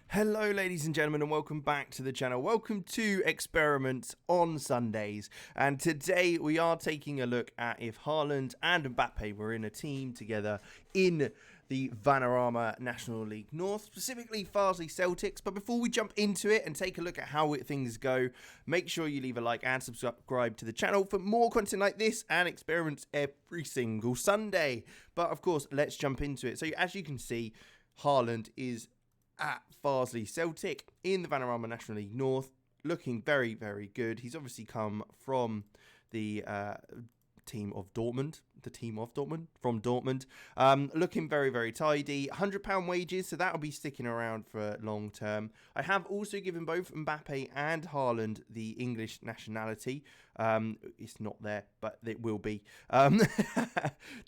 Hello ladies and gentlemen, and welcome back to the channel. Welcome to Experiments on Sundays, and today we are taking a look at if Haaland and Mbappe were in a team together in the Vanarama National League North, specifically Farsley Celtics. But before we jump into it and take a look at how things go, make sure you leave a like and subscribe to the channel for more content like this and experiments every single Sunday. But of course, let's jump into it. So as you can see, Haaland is at Farsley Celtic in the Vanarama National League North, looking very, very good. He's obviously come from the team of Dortmund, from Dortmund. Looking very, very tidy. £100 wages, so that'll be sticking around for long term. I have also given both Mbappe and Haaland the English nationality. It's not there, but it will be.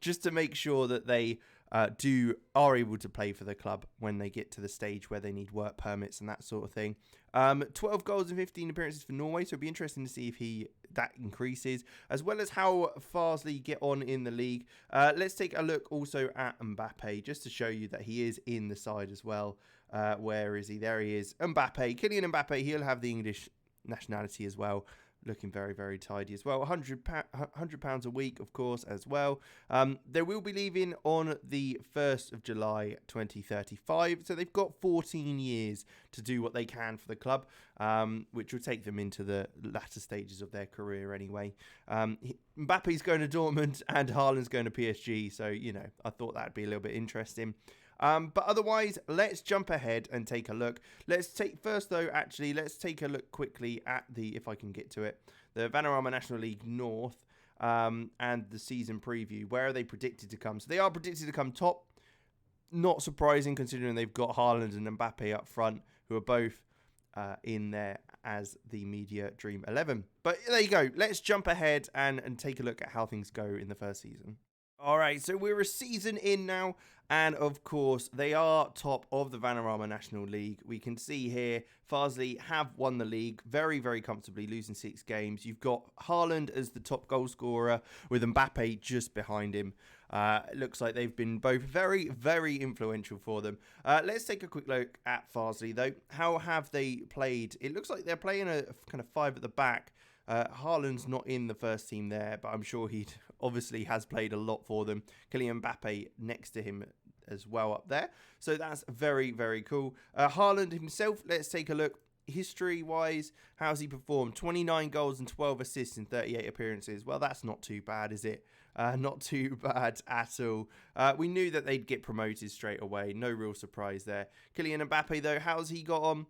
Just to make sure that they are able to play for the club when they get to the stage where they need work permits and that sort of thing. 12 goals and 15 appearances for Norway, so it'll be interesting to see if that increases, as well as how Farsley get on in the league. Let's take a look also at Mbappe, just to show you that he is in the side as well. Where is he? There he is. Mbappe, Kylian Mbappe, he'll have the English nationality as well. Looking very, very tidy as well. £100 a week, of course, as well. They will be leaving on the 1st of July 2035. So they've got 14 years to do what they can for the club, which will take them into the latter stages of their career anyway. Mbappe's going to Dortmund and Haaland's going to PSG. So, you know, I thought that'd be a little bit interesting. But otherwise, let's jump ahead and take a look. Let's take a look quickly at if I can get to it, the Vanarama National League North and the season preview. Where are they predicted to come? So they are predicted to come top. Not surprising considering they've got Haaland and Mbappe up front, who are both in there as the media dream 11. But there you go. Let's jump ahead and take a look at how things go in the first season. All right, so we're a season in now, and of course, they are top of the Vanarama National League. We can see here, Farsley have won the league very, very comfortably, losing 6 games. You've got Haaland as the top goal scorer, with Mbappe just behind him. It looks like they've been both very, very influential for them. Let's take a quick look at Farsley, though. How have they played? It looks like they're playing a kind of 5 at the back. Haaland's not in the first team there, but I'm sure he obviously has played a lot for them. Kylian Mbappe next to him as well up there. So that's very, very cool. Haaland himself, let's take a look. History-wise, how's he performed? 29 goals and 12 assists in 38 appearances. Well, that's not too bad, is it? Not too bad at all. We knew that they'd get promoted straight away. No real surprise there. Kylian Mbappe, though, how's he got on?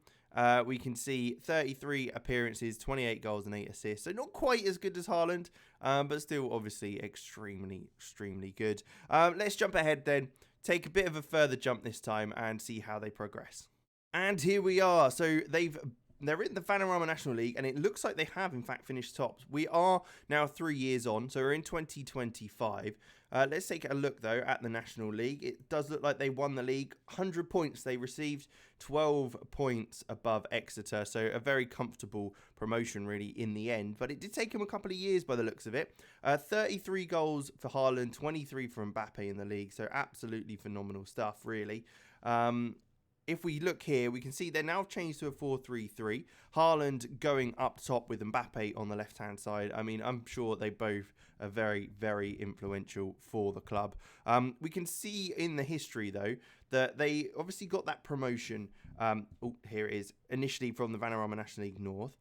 We can see 33 appearances, 28 goals and 8 assists. So not quite as good as Haaland, but still obviously extremely, extremely good. Let's jump ahead then. Take a bit of a further jump this time and see how they progress. And here we are. So they're in the Vanarama National League, and it looks like they have, in fact, finished tops. We are now 3 years on, so we're in 2025. Let's take a look, though, at the National League. It does look like they won the league. 100 points they received, 12 points above Exeter, so a very comfortable promotion, really, in the end. But it did take them a couple of years by the looks of it. 33 goals for Haaland, 23 for Mbappe in the league, so absolutely phenomenal stuff, really. If we look here, we can see they're now changed to a 4-3-3. Haaland going up top with Mbappe on the left-hand side. I mean, I'm sure they both are very, very influential for the club. We can see in the history, though, that they obviously got that promotion. Here it is, initially from the Vanarama National League North.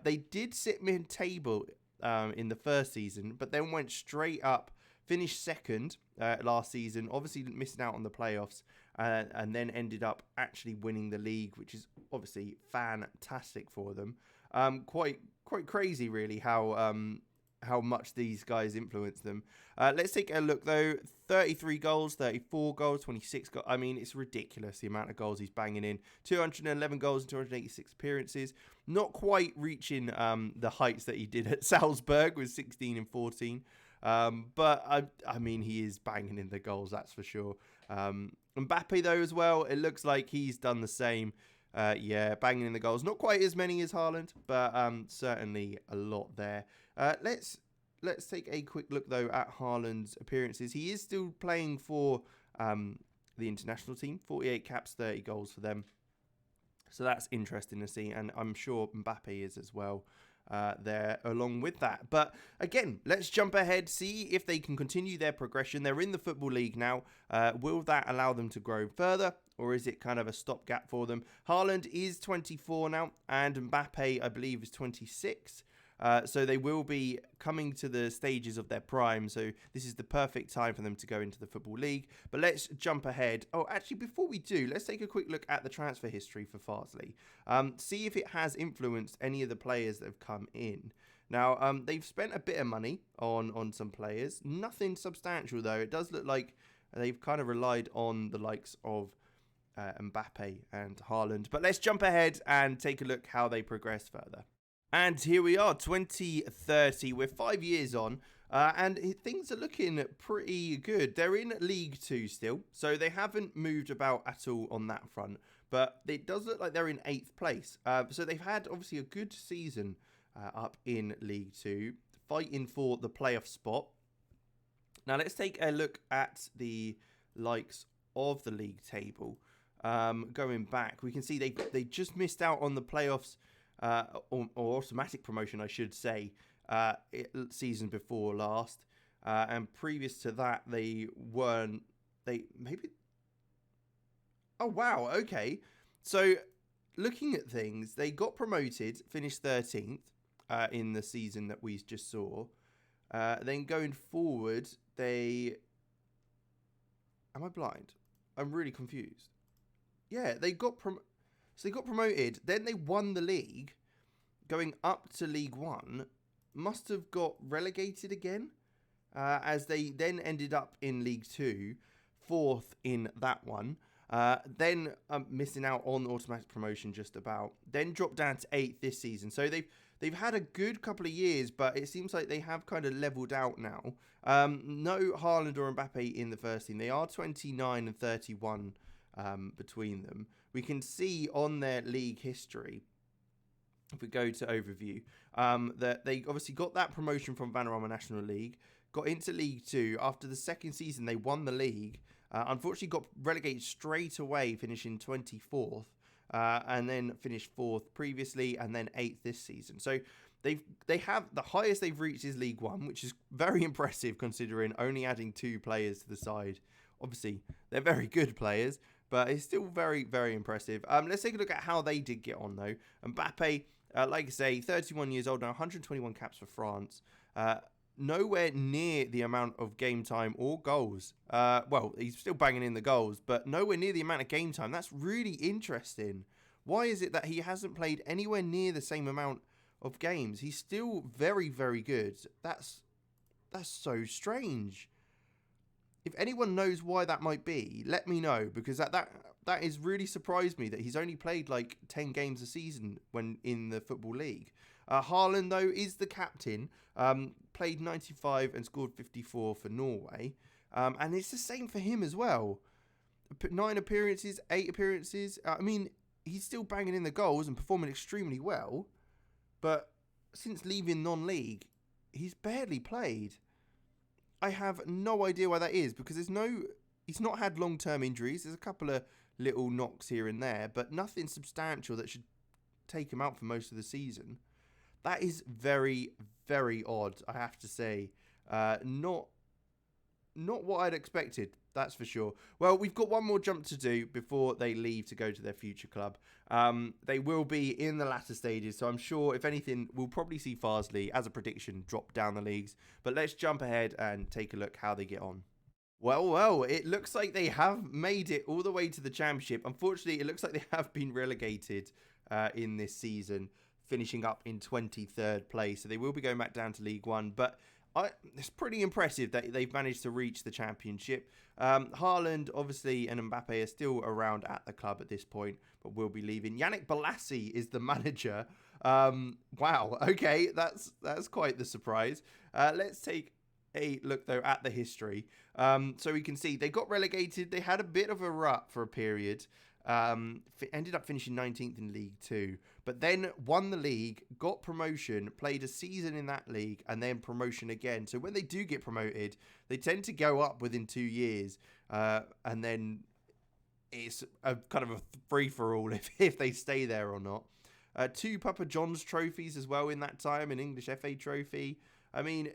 They did sit mid-table in the first season, but then went straight up. Finished second last season, obviously missing out on the playoffs, and then ended up actually winning the league, which is obviously fantastic for them. Quite crazy, really, how much these guys influence them. Let's take a look, though. 33 goals, 34 goals, 26 goals. I mean, it's ridiculous, the amount of goals he's banging in. 211 goals and 286 appearances. Not quite reaching the heights that he did at Salzburg with 16 and 14. But I mean, he is banging in the goals, that's for sure. Mbappe, though, as well, it looks like he's done the same. Yeah, banging in the goals. Not quite as many as Haaland, but certainly a lot there. Let's take a quick look, though, at Haaland's appearances. He is still playing for the international team. 48 caps, 30 goals for them. So that's interesting to see, and I'm sure Mbappe is as well there along with that. But again, let's jump ahead, see if they can continue their progression. They're in the Football League now. Will that allow them to grow further, or is it kind of a stopgap for them? Haaland is 24 now, and Mbappe, I believe, is 26. So they will be coming to the stages of their prime. So this is the perfect time for them to go into the Football League. But let's jump ahead. Oh, actually, before we do, let's take a quick look at the transfer history for Farsley. See if it has influenced any of the players that have come in. Now, they've spent a bit of money on some players. Nothing substantial, though. It does look like they've kind of relied on the likes of Mbappe and Haaland. But let's jump ahead and take a look how they progress further. And here we are, 2030. We're 5 years on, and things are looking pretty good. They're in League 2 still, so they haven't moved about at all on that front. But it does look like they're in 8th place. So they've had, obviously, a good season up in League 2, fighting for the playoff spot. Now, let's take a look at the likes of the league table. Going back, we can see they just missed out on the playoffs. Or automatic promotion, I should say, season before last. And previous to that, Oh, wow, okay. So, looking at things, they got promoted, finished 13th in the season that we just saw. Then going forward, Am I blind? I'm really confused. Yeah, they got promoted, then they won the league, going up to League 1, must have got relegated again, as they then ended up in League 2, 4th in that one, then missing out on automatic promotion just about, then dropped down to 8th this season. So they've had a good couple of years, but it seems like they have kind of levelled out now. No Haaland or Mbappe in the first team. They are 29 and 31 between them. We can see on their league history, if we go to overview, that they obviously got that promotion from Vanarama National League, got into League 2. After the second season, they won the league. Unfortunately, got relegated straight away, finishing 24th, and then finished 4th previously, and then 8th this season. So they have the highest they've reached is League 1, which is very impressive considering only adding 2 players to the side. Obviously, they're very good players, but it's still very, very impressive. Let's take a look at how they did get on, though. Mbappe, like I say, 31 years old now, 121 caps for France. Nowhere near the amount of game time or goals. Well, he's still banging in the goals, but nowhere near the amount of game time. That's really interesting. Why is it that he hasn't played anywhere near the same amount of games? He's still very, very good. That's so strange. If anyone knows why that might be, let me know, because that has really surprised me that he's only played like 10 games a season when in the Football League. Haaland, though, is the captain, played 95 and scored 54 for Norway, and it's the same for him as well. 9 appearances, 8 appearances. I mean, he's still banging in the goals and performing extremely well, but since leaving non-league, he's barely played. I have no idea why that is, because he's not had long-term injuries. There's a couple of little knocks here and there, but nothing substantial that should take him out for most of the season. That is very, very odd, I have to say. Not what I'd expected, that's for sure. Well, we've got one more jump to do before they leave to go to their future club. They will be in the latter stages, so I'm sure, if anything, we'll probably see Farsley, as a prediction, drop down the leagues. But let's jump ahead and take a look how they get on. Well, it looks like they have made it all the way to the Championship. Unfortunately, it looks like they have been relegated in this season, finishing up in 23rd place. So they will be going back down to League 1. But it's pretty impressive that they've managed to reach the Championship. Haaland, obviously, and Mbappe are still around at the club at this point, but will be leaving. Yannick Bolasie is the manager. Wow, okay, that's quite the surprise. Let's take a look, though, at the history. So we can see they got relegated. They had a bit of a rut for a period. Ended up finishing 19th in League 2, but then won the league, got promotion, played a season in that league, and then promotion again. So when they do get promoted, they tend to go up within 2 years, and then it's a kind of a free-for-all if they stay there or not. 2 Papa John's trophies as well in that time, an English FA trophy. I mean,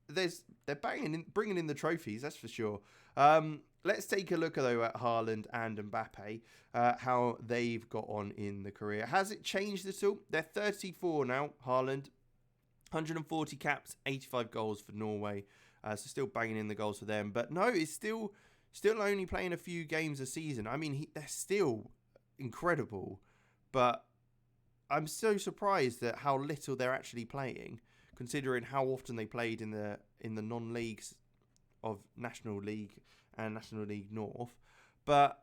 they're bringing in the trophies, that's for sure. Let's take a look, though, at Haaland and Mbappe, how they've got on in the career. Has it changed at all? They're 34 now, Haaland. 140 caps, 85 goals for Norway. So still banging in the goals for them. But no, it's still only playing a few games a season. I mean, they're still incredible. But I'm so surprised at how little they're actually playing, considering how often they played in the non-leagues of National League and National League North. But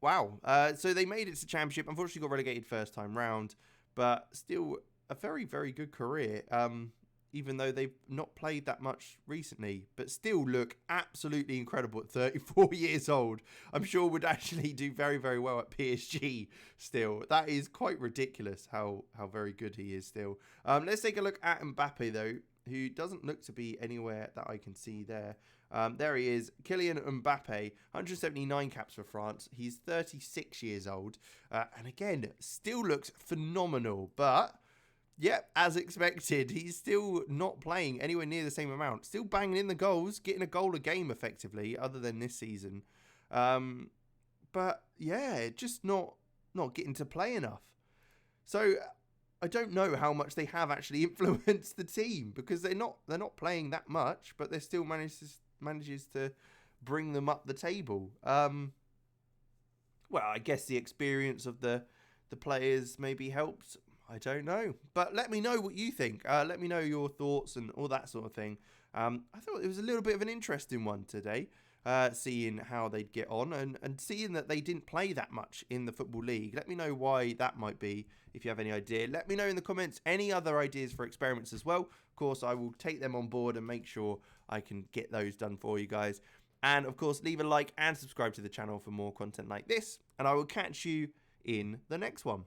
wow, so they made it to Championship. Unfortunately got relegated first time round, but still a very, very good career, even though they've not played that much recently, but still look absolutely incredible at 34 years old. I'm sure would actually do very, very well at PSG still. That is quite ridiculous how very good he is still. Let's take a look at Mbappe, though, who doesn't look to be anywhere that I can see there. There he is, Kylian Mbappe, 179 caps for France. He's 36 years old. And again, still looks phenomenal. But, yeah, as expected, he's still not playing anywhere near the same amount. Still banging in the goals, getting a goal a game effectively, other than this season. But, yeah, just not getting to play enough. So I don't know how much they have actually influenced the team, because they're not playing that much, but they still manages to bring them up the table. Well, I guess the experience of the players maybe helps. I don't know, but let me know what you think. Let me know your thoughts and all that sort of thing. I thought it was a little bit of an interesting one today. Seeing how they'd get on and seeing that they didn't play that much in the Football League. Let me know why that might be, if you have any idea. Let me know in the comments any other ideas for experiments as well. Of course, I will take them on board and make sure I can get those done for you guys. And of course, leave a like and subscribe to the channel for more content like this. And I will catch you in the next one.